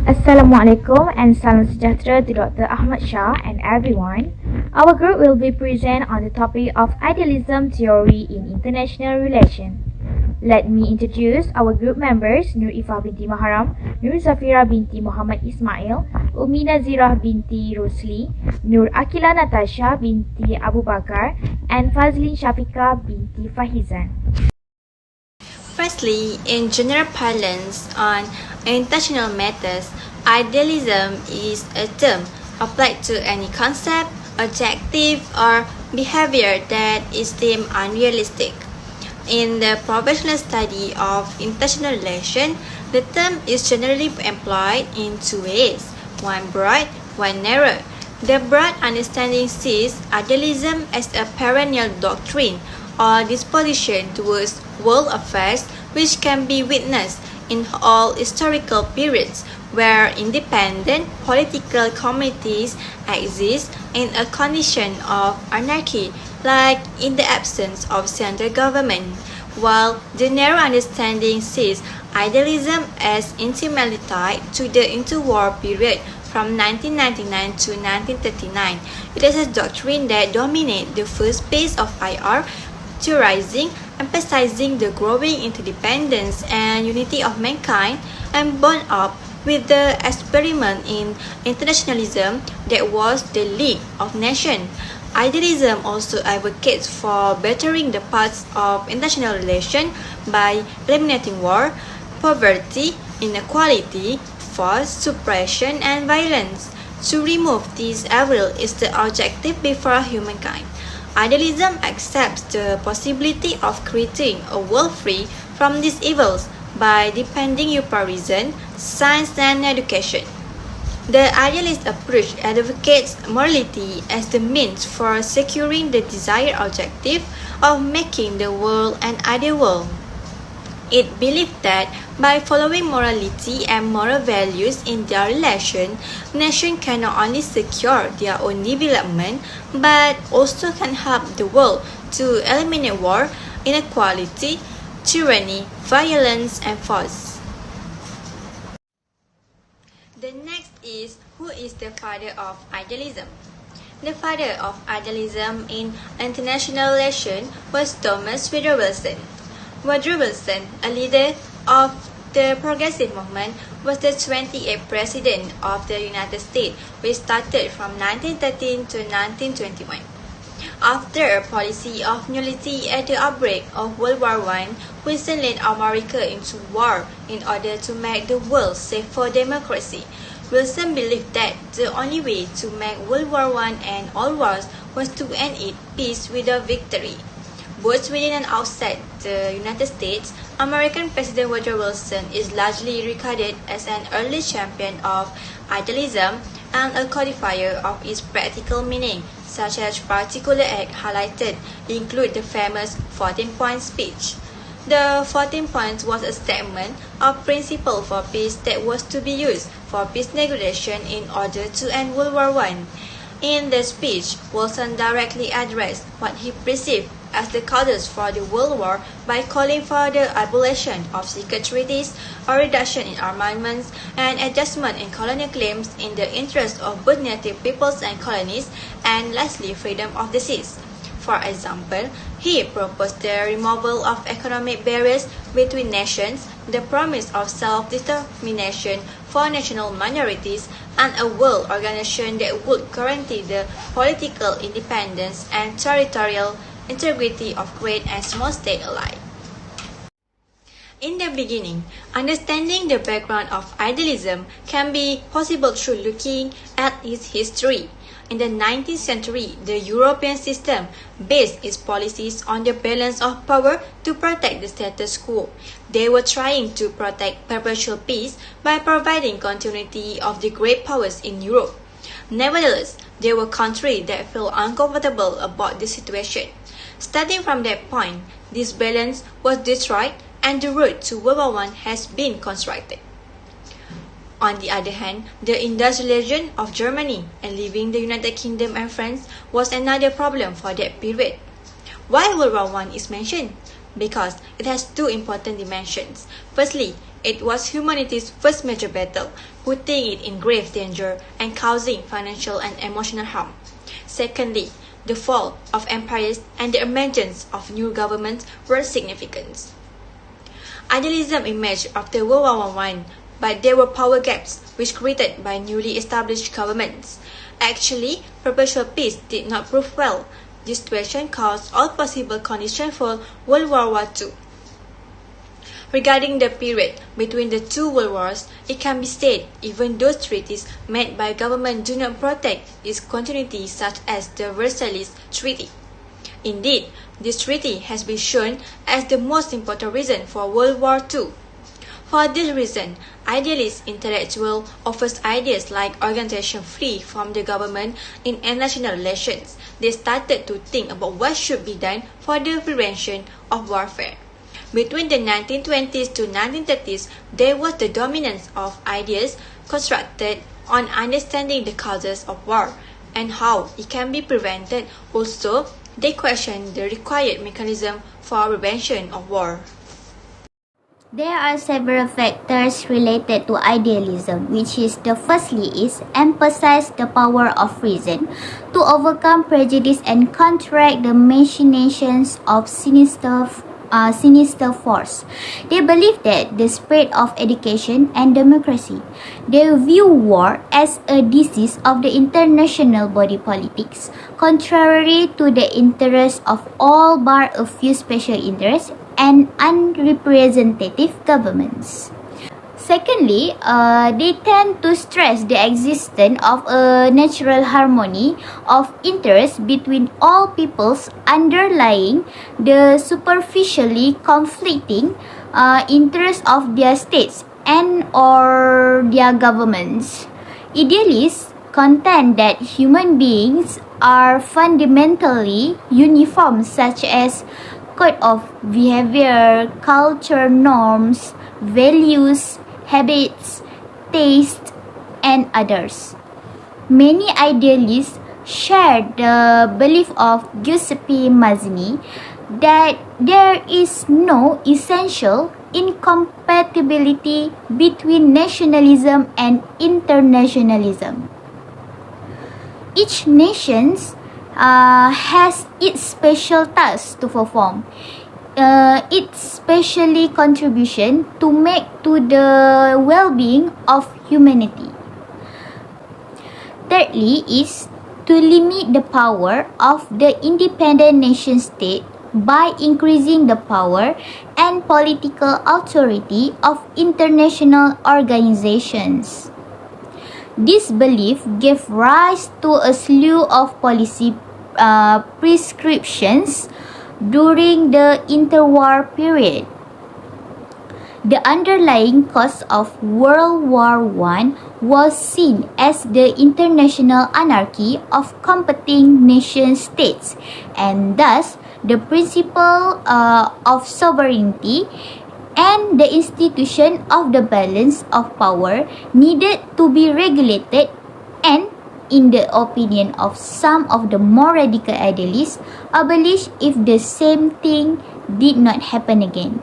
Assalamualaikum and salam sejahtera to Dr. Ahmad Shah and everyone. Our group will be present on the topic of idealism theory in international relations. Let me introduce our group members: Nur Iffah binti Maharam, Nur Zafira binti Mohd Ismail, Umi Nazirah binti Rosli, Nur Aqila Natasha binti Abu Bakar, and Fadzlin Syafiqah binti Fahizan. Firstly, in general parlance on international matters, idealism is a term applied to any concept, objective, or behavior that is deemed unrealistic. In the professional study of international relations, the term is generally employed in two ways, one broad, one narrow. The broad understanding sees idealism as a perennial doctrine or disposition towards world affairs which can be witnessed in all historical periods where independent political communities exist in a condition of anarchy, like in the absence of central government, while the narrow understanding sees idealism as intimately tied to the interwar period from 1999 to 1939. It is a doctrine that dominates the first phase of IR, theorizing, emphasizing the growing interdependence and unity of mankind, and bound up with the experiment in internationalism that was the League of Nations. Idealism also advocates for bettering the parts of international relations by eliminating war, poverty, inequality, force, suppression, and violence. To remove these evils is the objective before humankind. Idealism accepts the possibility of creating a world free from these evils by depending upon reason, science, and education. The idealist approach advocates morality as the means for securing the desired objective of making the world an ideal world. It believed that by following morality and moral values in their relation, nations can not only secure their own development but also can help the world to eliminate war, inequality, tyranny, violence, and force. The next is, who is the father of idealism? The father of idealism in international relations was Thomas Woodrow Wilson. Woodrow Wilson, a leader of the progressive movement, was the 28th President of the United States, which started from 1913 to 1921. After a policy of neutrality at the outbreak of World War I, Wilson led America into war in order to make the world safe for democracy. Wilson believed that the only way to make World War I and all wars was to end it peace without victory. Both within and outside the United States, American President Woodrow Wilson is largely regarded as an early champion of idealism and a codifier of its practical meaning, such as particular acts highlighted include the famous 14-point speech. The 14 points was a statement of principle for peace that was to be used for peace negotiation in order to end World War I. In the speech, Wilson directly addressed what he perceived as the causes for the World War by calling for the abolition of secret treaties, a reduction in armaments, and adjustment in colonial claims in the interest of both native peoples and colonies, and lastly, freedom of the seas. For example, he proposed the removal of economic barriers between nations, the promise of self-determination for national minorities, and a world organization that would guarantee the political independence and territorial integrity of great and small states alike. In the beginning, understanding the background of idealism can be possible through looking at its history. In the 19th century, the European system based its policies on the balance of power to protect the status quo. They were trying to protect perpetual peace by providing continuity of the great powers in Europe. Nevertheless, there were countries that felt uncomfortable about the situation. Starting from that point, this balance was destroyed and the road to World War I has been constructed. On the other hand, the industrialization of Germany and leaving the United Kingdom and France was another problem for that period. Why World War I is mentioned? Because it has two important dimensions. Firstly, It was humanity's first major battle, putting it in grave danger and causing financial and emotional harm. Secondly, the fall of empires and the emergence of new governments were significant. Idealism emerged after World War I, but there were power gaps which created by newly established governments. Actually, perpetual peace did not prove well. This situation caused all possible conditions for World War II. Regarding the period between the two world wars, it can be said even those treaties made by government do not protect its continuity, such as the Versailles Treaty. Indeed, this treaty has been shown as the most important reason for World War II. For this reason, idealist intellectual offers ideas like organization free from the government in international relations. They started to think about what should be done for the prevention of warfare. Between the 1920s to 1930s, there was the dominance of ideas constructed on understanding the causes of war and how it can be prevented. Also, they questioned the required mechanism for prevention of war. There are several factors related to idealism, which is the firstly is emphasize the power of reason to overcome prejudice and counteract the machinations of sinister force. They believe that the spread of education and democracy. They view war as a disease of the international body politics, contrary to the interests of all bar a few special interests and unrepresentative governments. Secondly, they tend to stress the existence of a natural harmony of interest between all peoples underlying the superficially conflicting interests of their states and or their governments. Idealists contend that human beings are fundamentally uniform, such as code of behavior, culture, norms, values, habits, taste, and others. Many idealists share the belief of Giuseppe Mazzini that there is no essential incompatibility between nationalism and internationalism. Each nation has its special tasks to perform. Its specially contribution to make to the well-being of humanity. Thirdly is to limit the power of the independent nation-state by increasing the power and political authority of international organizations. This belief gave rise to a slew of policy prescriptions during the interwar period. The underlying cause of World War I was seen as the international anarchy of competing nation-states, and thus the principle of sovereignty and the institution of the balance of power needed to be regulated, and in the opinion of some of the more radical idealists, abolished if the same thing did not happen again.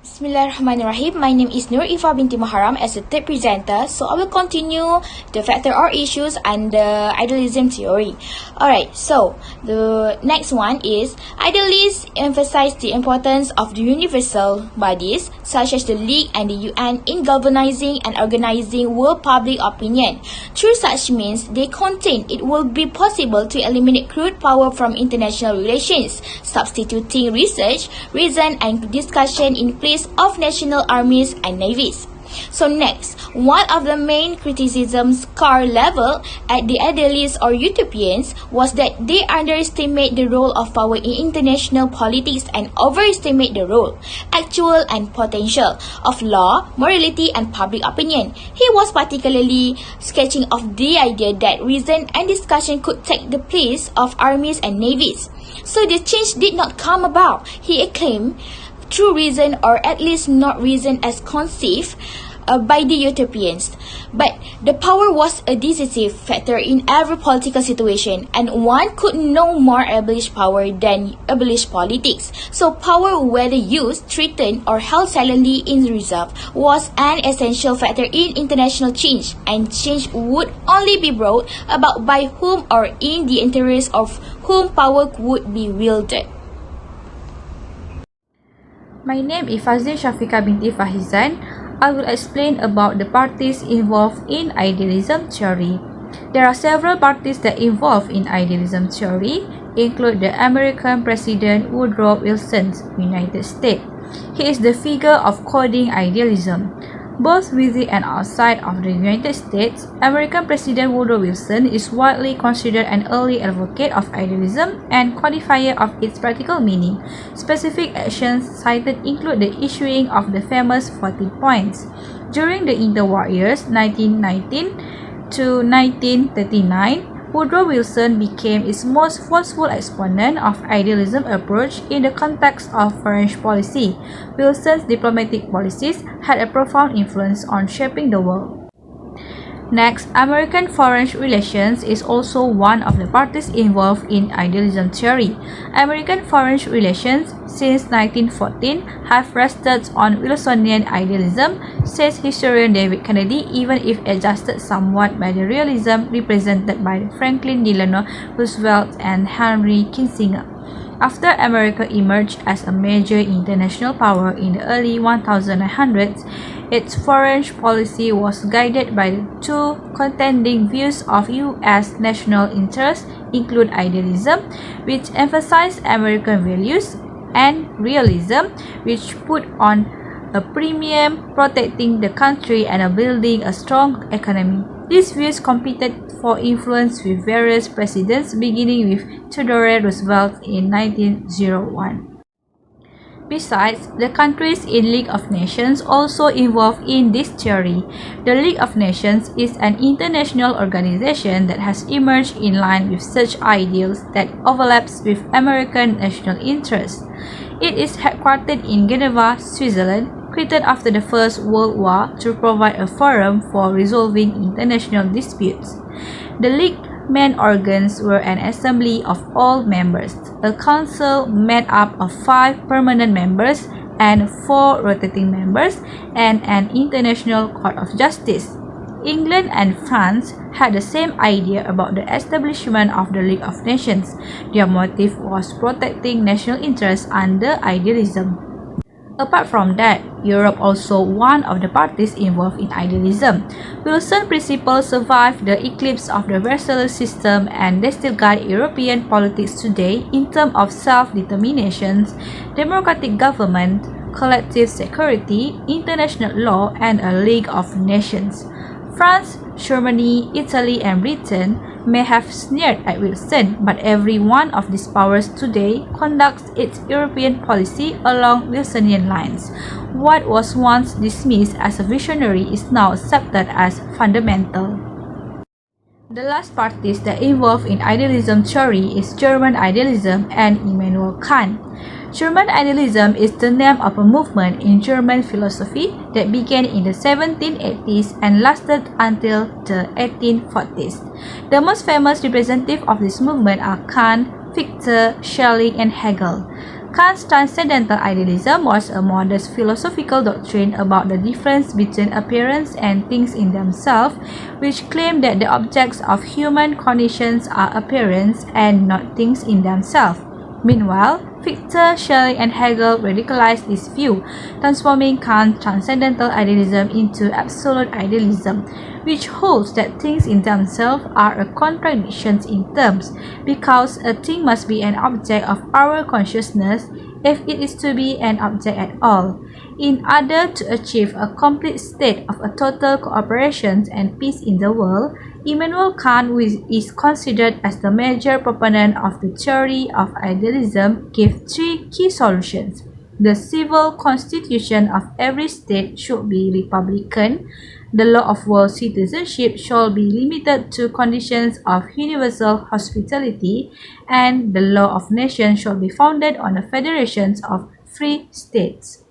Bismillahirrahmanirrahim. My name is Nur Iffah binti Maharam as a third presenter. So I will continue the factor or issues and the idealism theory. Alright, so the next one is idealists emphasize the importance of the universal bodies such as the League and the UN in galvanizing and organizing world public opinion. Through such means, they contain it will be possible to eliminate crude power from international relations, substituting research, reason and discussion in place of national armies and navies. So next, one of the main criticisms Carr leveled at the idealists or utopians was that they underestimate the role of power in international politics and overestimate the role, actual and potential, of law, morality and public opinion. He was particularly sketching of the idea that reason and discussion could take the place of armies and navies. So the change did not come about, he acclaimed, through reason, or at least not reason as conceived, by the utopians. But the power was a decisive factor in every political situation, and one could no more abolish power than abolish politics. So power, whether used, threatened, or held silently in reserve, was an essential factor in international change, and change would only be brought about by whom or in the interest of whom power would be wielded. My name is Fadzlin Syafiqah binti Fahizan. I will explain about the parties involved in idealism theory. There are several parties that involve in idealism theory, include the American President Woodrow Wilson, United States. He is the figure of coding idealism. Both within and outside of the United States, American President Woodrow Wilson is widely considered an early advocate of idealism and codifier of its practical meaning. Specific actions cited include the issuing of the famous 40 points. During the interwar years 1919 to 1939, Woodrow Wilson became its most forceful exponent of idealism approach in the context of foreign policy. Wilson's diplomatic policies had a profound influence on shaping the world. Next, American foreign relations is also one of the parties involved in idealism theory. American foreign relations since 1914 have rested on Wilsonian idealism, says historian David Kennedy, even if adjusted somewhat by the realism represented by Franklin Delano Roosevelt and Henry Kissinger. After America emerged as a major international power in the early 1900s, its foreign policy was guided by the two contending views of U.S. national interests, include idealism, which emphasized American values, and realism, which put on a premium protecting the country and building a strong economy. These views competed for influence with various presidents, beginning with Theodore Roosevelt in 1901. Besides, the countries in League of Nations also involved in this theory. The League of Nations is an international organization that has emerged in line with such ideals that overlaps with American national interests. It is headquartered in Geneva, Switzerland, created after the First World War to provide a forum for resolving international disputes. The League main organs were an assembly of all members, a council made up of 5 permanent members and 4 rotating members, and an international court of justice. England and France had the same idea about the establishment of the League of Nations. Their motive was protecting national interests under idealism. Apart from that, Europe also one of the parties involved in idealism. Wilson's principles survived the eclipse of the Versailles system, and they still guide European politics today in terms of self-determination, democratic government, collective security, international law, and a League of Nations. France, Germany, Italy, and Britain may have sneered at Wilson, but every one of these powers today conducts its European policy along Wilsonian lines. What was once dismissed as a visionary is now accepted as fundamental. The last parties that involve in idealism theory is German idealism and Immanuel Kant. German idealism is the name of a movement in German philosophy that began in the 1780s and lasted until the 1840s. The most famous representatives of this movement are Kant, Fichte, Schelling, and Hegel. Kant's transcendental idealism was a modest philosophical doctrine about the difference between appearance and things in themselves, which claimed that the objects of human conditions are appearance and not things in themselves. Meanwhile, Fichte, Schelling, and Hegel radicalized this view, transforming Kant's transcendental idealism into absolute idealism, which holds that things in themselves are a contradiction in terms, because a thing must be an object of our consciousness if it is to be an object at all. In order to achieve a complete state of a total cooperation and peace in the world, Immanuel Kant, who is considered as the major proponent of the theory of idealism, gave 3 key solutions. The civil constitution of every state should be republican, the law of world citizenship shall be limited to conditions of universal hospitality, and the law of nations shall be founded on a federation of free states.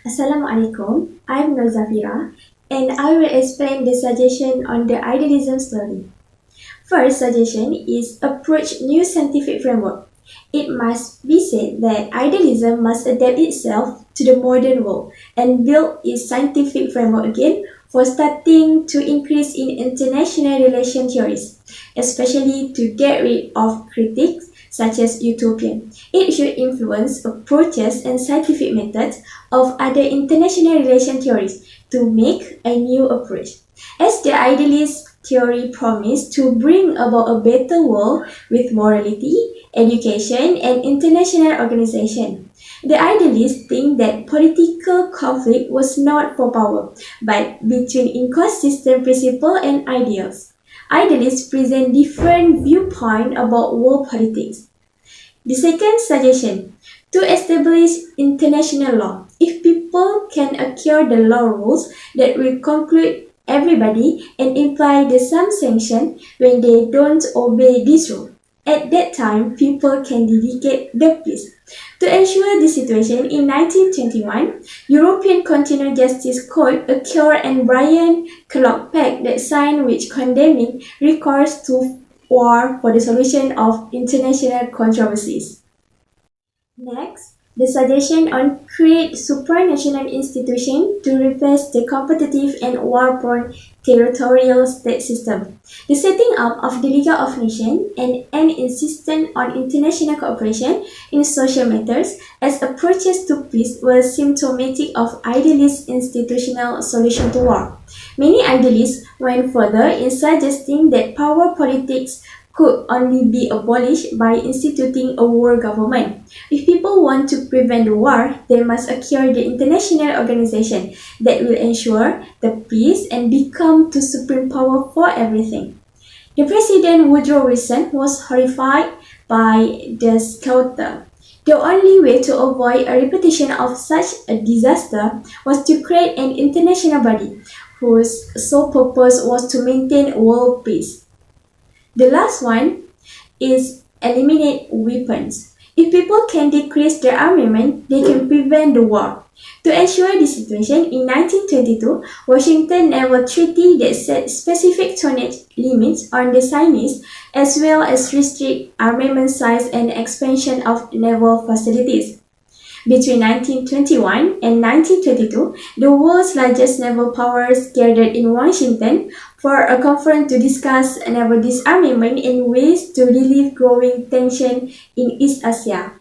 Assalamualaikum, I'm Nur Zafira and I will explain the suggestion on the idealism story. First suggestion is approach new scientific framework. It must be said that idealism must adapt itself to the modern world and build its scientific framework again for starting to increase in international relation theories, especially to get rid of critiques such as utopian. It should influence approaches and scientific methods of other international relation theories to make a new approach. As the idealist theory promised to bring about a better world with morality, education, and international organization. The idealists think that political conflict was not for power, but between inconsistent principles and ideals. Idealists present different viewpoints about world politics. The second suggestion, to establish international law. If people can acquire the law rules that will conclude everybody and imply the some sanction when they don't obey this rule. At that time, people can dedicate the peace. To ensure this situation, in 1921, European Continental Justice Court occurred and Brian Kellogg Pact that signed which condemning recourse to war for the solution of international controversies. Next, the suggestion on create supranational institution to replace the competitive and war-prone territorial state system. The setting up of the League of Nations and an insistence on international cooperation in social matters as approaches to peace were symptomatic of idealist institutional solution to war. Many idealists went further in suggesting that power politics could only be abolished by instituting a war government. If people want to prevent war, they must acquire the international organization that will ensure the peace and become the supreme power for everything. The President Woodrow Wilson was horrified by the slaughter. The only way to avoid a repetition of such a disaster was to create an international body whose sole purpose was to maintain world peace. The last one is eliminate weapons. If people can decrease their armament, they can prevent the war. To ensure this situation, in 1922, Washington Naval Treaty that set specific tonnage limits on the Chinese as well as restrict armament size and expansion of naval facilities. Between 1921 and 1922, the world's largest naval powers gathered in Washington for a conference to discuss naval disarmament and ways to relieve growing tension in East Asia.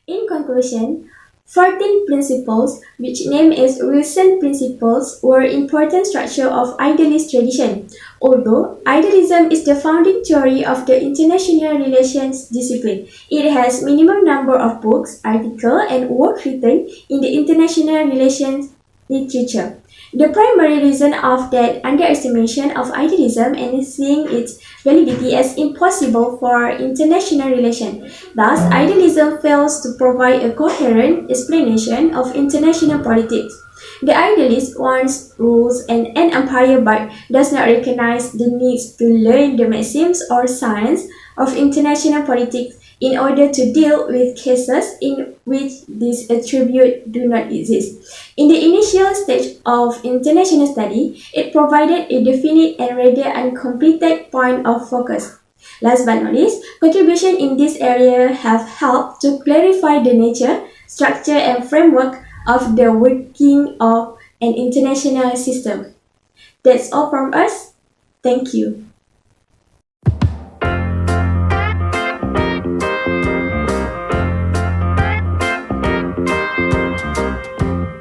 In conclusion, 14 principles, which named as Wilson Principles, were important structure of idealist tradition. Although idealism is the founding theory of the international relations discipline, it has minimum number of books, articles, and work written in the international relations literature. The primary reason of that underestimation of idealism and seeing its validity as impossible for international relations. Thus, idealism fails to provide a coherent explanation of international politics. The idealist wants rules and an empire but does not recognize the need to learn the maxims or science of international politics in order to deal with cases in which these attributes do not exist. In the initial stage of international study, it provided a definite and rather uncompleted point of focus. Last but not least, contributions in this area have helped to clarify the nature, structure, and framework of the working of an international system. That's all from us. Thank you.